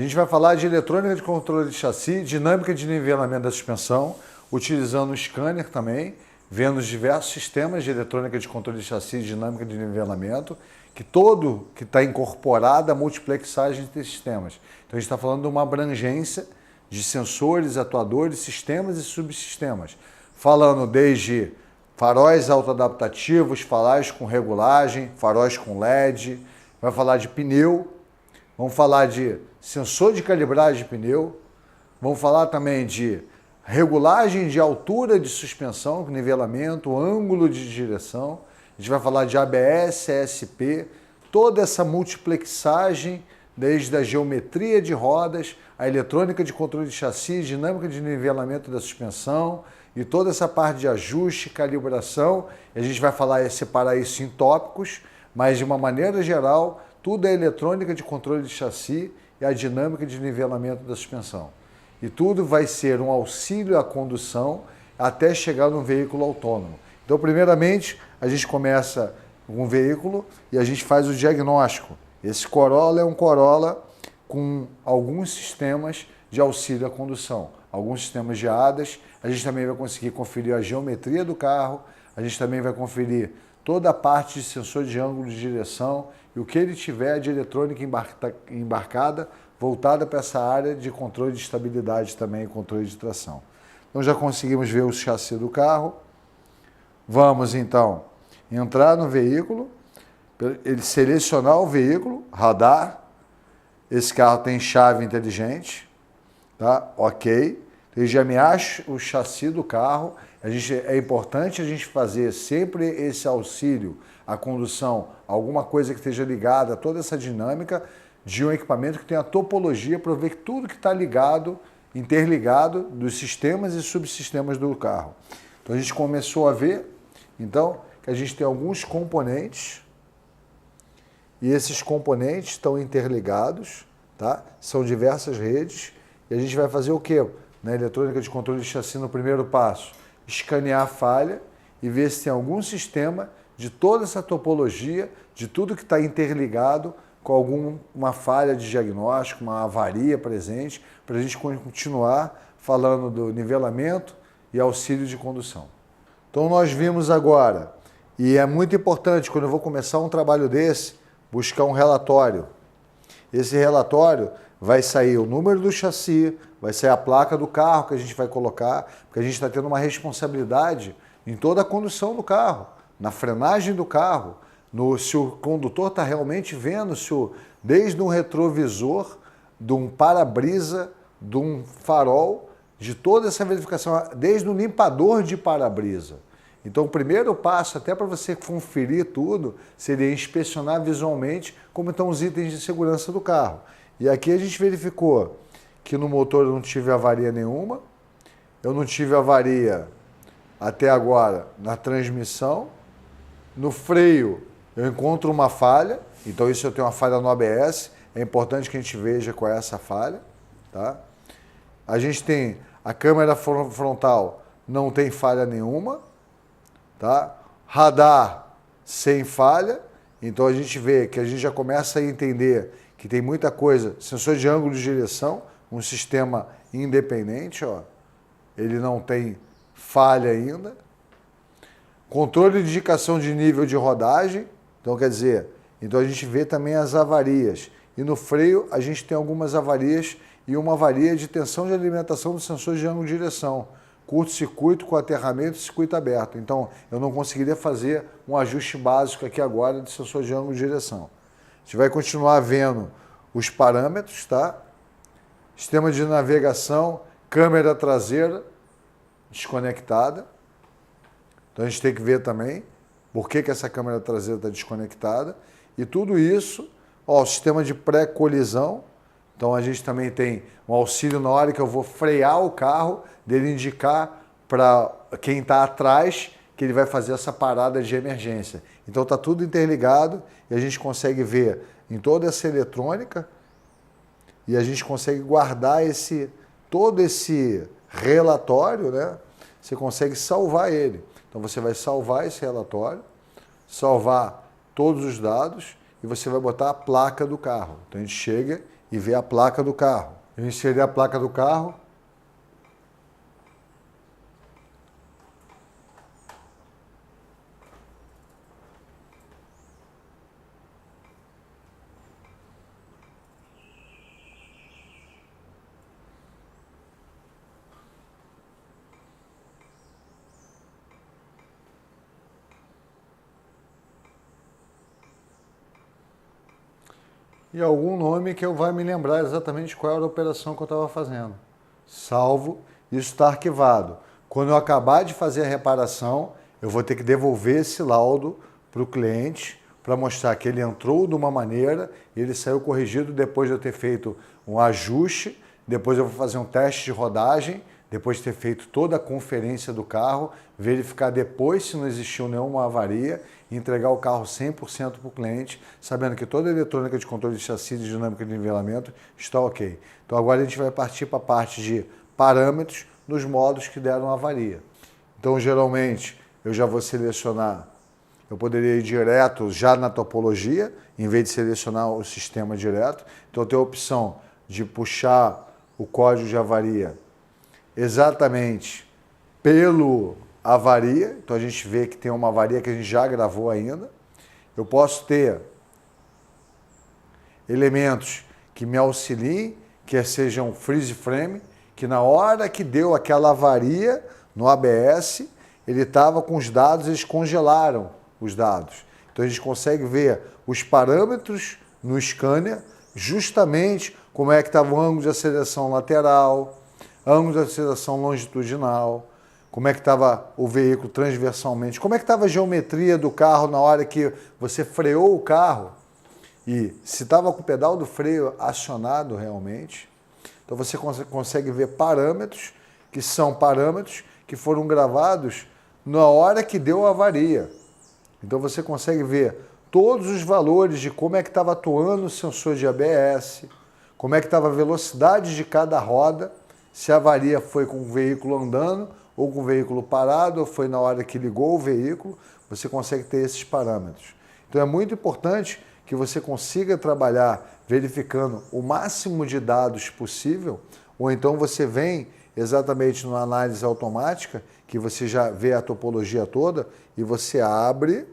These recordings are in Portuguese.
gente vai falar de eletrônica de controle de chassi, dinâmica de nivelamento da suspensão, utilizando o scanner também, vendo os diversos sistemas de eletrônica de controle de chassi e dinâmica de nivelamento, que está incorporado a multiplexagem de sistemas. Então a gente está falando de uma abrangência de sensores, atuadores, sistemas e subsistemas, falando desde faróis autoadaptativos, faróis com regulagem, faróis com LED, vai falar de pneu, vamos falar de sensor de calibragem de pneu, vamos falar também de regulagem de altura de suspensão, nivelamento, ângulo de direção, a gente vai falar de ABS, ESP, toda essa multiplexagem, desde a geometria de rodas, a eletrônica de controle de chassi, dinâmica de nivelamento da suspensão e toda essa parte de ajuste, calibração. A gente vai separar isso em tópicos, mas de uma maneira geral, tudo é eletrônica de controle de chassi e a dinâmica de nivelamento da suspensão. E tudo vai ser um auxílio à condução até chegar num veículo autônomo. Então, primeiramente, a gente começa com um veículo e a gente faz o diagnóstico. Esse Corolla é um Corolla com alguns sistemas de auxílio à condução, alguns sistemas de ADAS. A gente também vai conseguir conferir a geometria do carro, a gente também vai conferir toda a parte de sensor de ângulo de direção e o que ele tiver de eletrônica embarcada, voltada para essa área de controle de estabilidade também e controle de tração. Então já conseguimos ver o chassi do carro. Vamos então entrar no veículo, ele selecionar o veículo, radar. Esse carro tem chave inteligente, tá? Ok. Ele já me acha o chassi do carro. É importante a gente fazer sempre esse auxílio à condução, alguma coisa que esteja ligada a toda essa dinâmica de um equipamento que tenha a topologia para ver que tudo que está ligado, interligado dos sistemas e subsistemas do carro. Então a gente começou a ver, então, que a gente tem alguns componentes e esses componentes estão interligados, tá? São diversas redes e a gente vai fazer o quê? Na eletrônica de controle de chassi, no primeiro passo, escanear a falha e ver se tem algum sistema de toda essa topologia, de tudo que está interligado com alguma falha de diagnóstico, uma avaria presente, para a gente continuar falando do nivelamento e auxílio de condução. Então nós vimos agora, e é muito importante quando eu vou começar um trabalho desse, buscar um relatório. Esse relatório vai sair o número do chassi, vai sair a placa do carro que a gente vai colocar, porque a gente está tendo uma responsabilidade em toda a condução do carro, na frenagem do carro, se o condutor está realmente vendo, desde um retrovisor, de um para-brisa, de um farol, de toda essa verificação, desde o limpador de para-brisa. Então, o primeiro passo, até para você conferir tudo, seria inspecionar visualmente como estão os itens de segurança do carro. E aqui a gente verificou que no motor eu não tive avaria nenhuma, eu não tive avaria até agora na transmissão, no freio eu encontro uma falha, então isso eu tenho uma falha no ABS, é importante que a gente veja qual é essa falha, tá? A gente tem a câmera frontal, não tem falha nenhuma, tá? Radar sem falha, então a gente vê que a gente já começa a entender que tem muita coisa, sensor de ângulo de direção, um sistema independente, ó, ele não tem falha ainda. Controle de indicação de nível de rodagem, então quer dizer, então a gente vê também as avarias. E no freio a gente tem algumas avarias e uma avaria de tensão de alimentação do sensor de ângulo de direção. Curto-circuito com aterramento e circuito aberto. Então eu não conseguiria fazer um ajuste básico aqui agora de sensor de ângulo de direção. A gente vai continuar vendo os parâmetros, tá? Sistema de navegação, câmera traseira desconectada. Então a gente tem que ver também por que essa câmera traseira está desconectada. E tudo isso, ó, o sistema de pré-colisão. Então a gente também tem um auxílio na hora que eu vou frear o carro, dele indicar para quem está atrás que ele vai fazer essa parada de emergência. Então está tudo interligado e a gente consegue ver em toda essa eletrônica e a gente consegue guardar todo esse relatório, né? Você consegue salvar ele. Então você vai salvar esse relatório, salvar todos os dados e você vai botar a placa do carro. Então a gente chega e ver a placa do carro. Eu inseri a placa do carro. E algum nome que eu vai me lembrar exatamente qual era a operação que eu estava fazendo. Salvo, isso está arquivado. Quando eu acabar de fazer a reparação, eu vou ter que devolver esse laudo para o cliente para mostrar que ele entrou de uma maneira e ele saiu corrigido depois de eu ter feito um ajuste, depois eu vou fazer um teste de rodagem, depois de ter feito toda a conferência do carro, verificar depois se não existiu nenhuma avaria e entregar o carro 100% para o cliente, sabendo que toda a eletrônica de controle de chassi e de dinâmica de nivelamento está ok. Então agora a gente vai partir para a parte de parâmetros nos modos que deram avaria. Então geralmente eu já vou selecionar, eu poderia ir direto já na topologia, em vez de selecionar o sistema direto. Então eu tenho a opção de puxar o código de avaria exatamente pelo avaria. Então a gente vê que tem uma avaria que a gente já gravou ainda. Eu posso ter elementos que me auxiliem, que sejam freeze frame, que na hora que deu aquela avaria no ABS, ele estava com os dados, eles congelaram os dados. Então a gente consegue ver os parâmetros no scanner, justamente como é que estava o ângulo de aceleração lateral, ângulo de aceleração longitudinal, como é que estava o veículo transversalmente, como é que estava a geometria do carro na hora que você freou o carro e se estava com o pedal do freio acionado realmente. Então você consegue ver parâmetros que são parâmetros que foram gravados na hora que deu a avaria. Então você consegue ver todos os valores de como é que estava atuando o sensor de ABS, como é que estava a velocidade de cada roda, se a avaria foi com o veículo andando ou com o veículo parado, ou foi na hora que ligou o veículo, você consegue ter esses parâmetros. Então é muito importante que você consiga trabalhar verificando o máximo de dados possível, ou então você vem exatamente numa análise automática, que você já vê a topologia toda, e você abre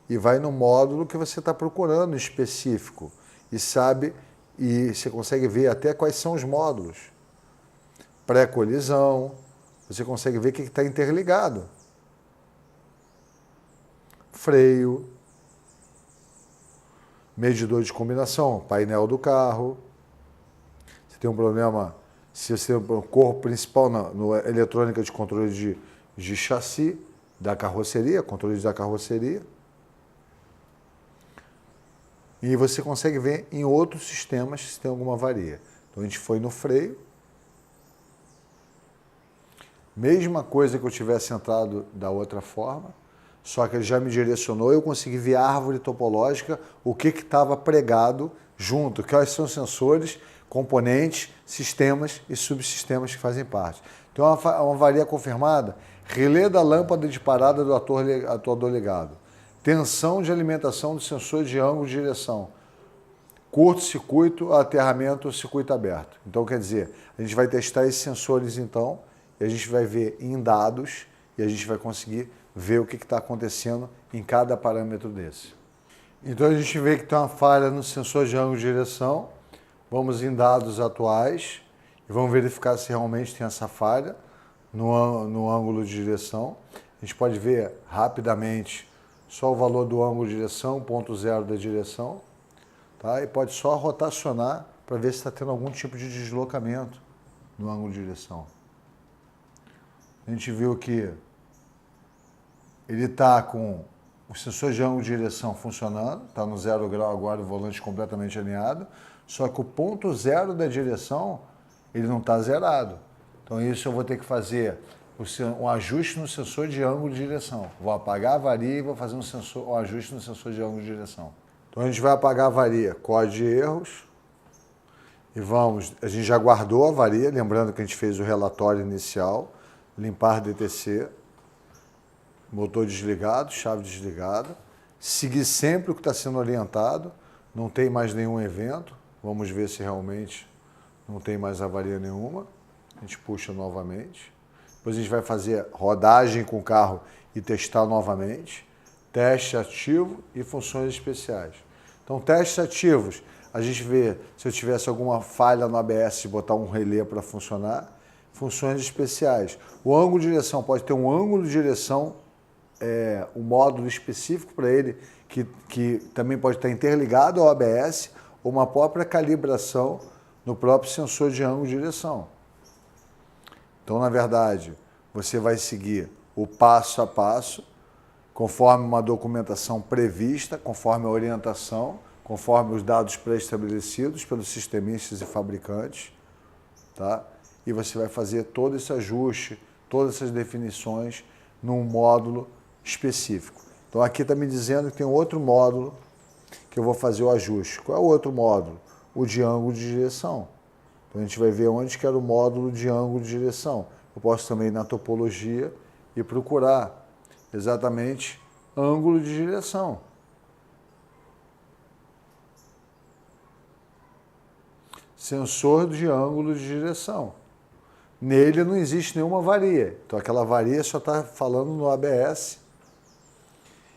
e vai no módulo que você está procurando específico, e sabe, e você consegue ver até quais são os módulos. Pré-colisão, você consegue ver o que está interligado. Freio, medidor de combinação, painel do carro. Você tem um problema, se você tem um corpo principal na eletrônica de controle de chassi da carroceria, controle da carroceria. E você consegue ver em outros sistemas se tem alguma avaria. Então a gente foi no freio. Mesma coisa que eu tivesse entrado da outra forma, só que ele já me direcionou e eu consegui ver a árvore topológica, o que estava pregado junto, quais são os sensores, componentes, sistemas e subsistemas que fazem parte. Então, uma avaria confirmada, relé da lâmpada de parada do atuador ligado, tensão de alimentação do sensor de ângulo de direção, curto-circuito, aterramento, circuito aberto. Então, quer dizer, a gente vai testar esses sensores, então, e a gente vai ver em dados e a gente vai conseguir ver o que está acontecendo em cada parâmetro desse. Então a gente vê que tem uma falha no sensor de ângulo de direção. Vamos em dados atuais e vamos verificar se realmente tem essa falha no ângulo de direção. A gente pode ver rapidamente só o valor do ângulo de direção, ponto zero da direção, tá? E pode só rotacionar para ver se está tendo algum tipo de deslocamento no ângulo de direção. A gente viu que ele está com o sensor de ângulo de direção funcionando, está no 0 grau agora, o volante completamente alinhado, só que o ponto zero da direção, ele não está zerado. Então isso eu vou ter que fazer um ajuste no sensor de ângulo de direção. Vou apagar a avaria e vou fazer um ajuste no sensor de ângulo de direção. Então a gente vai apagar a avaria, código de erros, e a gente já guardou a avaria, lembrando que a gente fez o relatório inicial, limpar DTC, motor desligado, chave desligada, seguir sempre o que está sendo orientado, não tem mais nenhum evento, Vamos ver se realmente não tem mais avaria nenhuma. A gente puxa novamente. Depois a gente vai fazer rodagem com o carro e testar novamente. Teste ativo e funções especiais. Então, testes ativos, a gente vê se eu tivesse alguma falha no ABS, botar um relé para funcionar. Funções especiais. O ângulo de direção pode ter um ângulo de direção, um módulo específico para ele, que também pode estar interligado ao ABS, ou uma própria calibração no próprio sensor de ângulo de direção. Então, na verdade, você vai seguir o passo a passo, conforme uma documentação prevista, conforme a orientação, conforme os dados pré-estabelecidos pelos sistemistas e fabricantes, tá? E você vai fazer todo esse ajuste, todas essas definições num módulo específico. Então aqui está me dizendo que tem outro módulo que eu vou fazer o ajuste. Qual é o outro módulo? O de ângulo de direção. Então a gente vai ver onde que era o módulo de ângulo de direção. Eu posso também ir na topologia e procurar exatamente ângulo de direção. Sensor de ângulo de direção. Nele não existe nenhuma avaria. Então aquela avaria só está falando no ABS.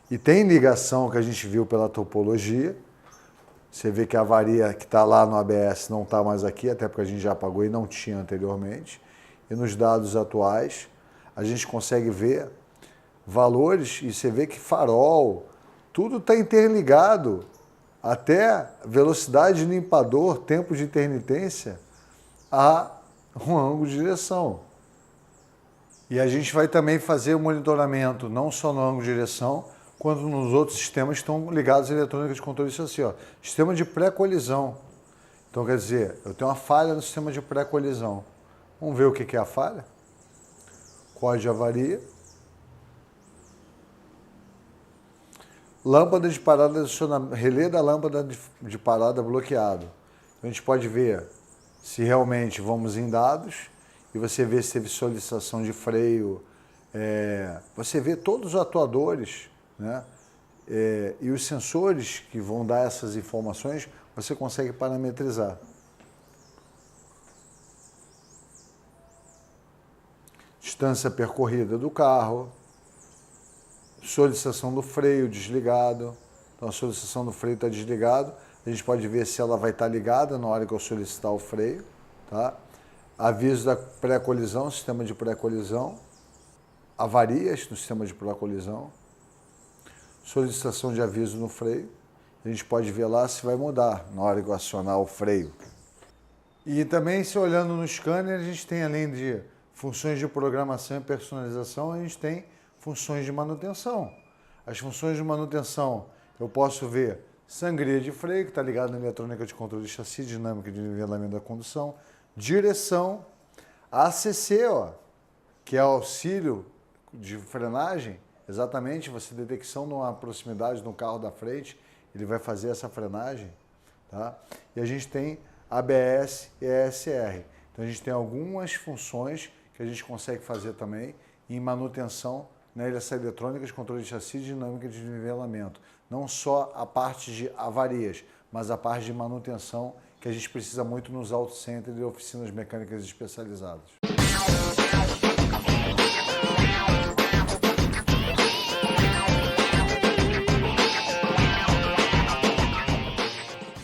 E tem ligação que a gente viu pela topologia. Você vê que a avaria que está lá no ABS não está mais aqui, até porque a gente já apagou e não tinha anteriormente. E nos dados atuais, a gente consegue ver valores e você vê que farol, tudo está interligado. Até velocidade de limpador, tempo de intermitência, a um ângulo de direção. E a gente vai também fazer o monitoramento, não só no ângulo de direção, quanto nos outros sistemas que estão ligados à eletrônica de controle de chassi. Sistema de pré-colisão. Então, quer dizer, eu tenho uma falha no sistema de pré-colisão. Vamos ver o que é a falha? Código de avaria. Lâmpada de parada, relé da lâmpada de parada bloqueado. Então, a gente pode ver se realmente vamos em dados e você vê se teve solicitação de freio, você vê todos os atuadores, né? E os sensores que vão dar essas informações, você consegue parametrizar. Distância percorrida do carro, solicitação do freio desligado. Então a solicitação do freio está desligado. A gente pode ver se ela vai estar ligada na hora que eu solicitar o freio. Tá? Aviso da pré-colisão, sistema de pré-colisão. Avarias no sistema de pré-colisão. Solicitação de aviso no freio. A gente pode ver lá se vai mudar na hora que eu acionar o freio. E também, se olhando no scanner, a gente tem, além de funções de programação e personalização, a gente tem funções de manutenção. As funções de manutenção, eu posso ver sangria de freio, que está ligado na eletrônica de controle de chassi, dinâmica de nivelamento da condução, direção, ACC, que é auxílio de frenagem, exatamente, você detecção numa proximidade no carro da frente, ele vai fazer essa frenagem, tá? E a gente tem ABS e ESR. Então a gente tem algumas funções que a gente consegue fazer também em manutenção nessa eletrônica de controle de chassi e dinâmica de nivelamento. Não só a parte de avarias, mas a parte de manutenção que a gente precisa muito nos auto centers e oficinas mecânicas especializadas.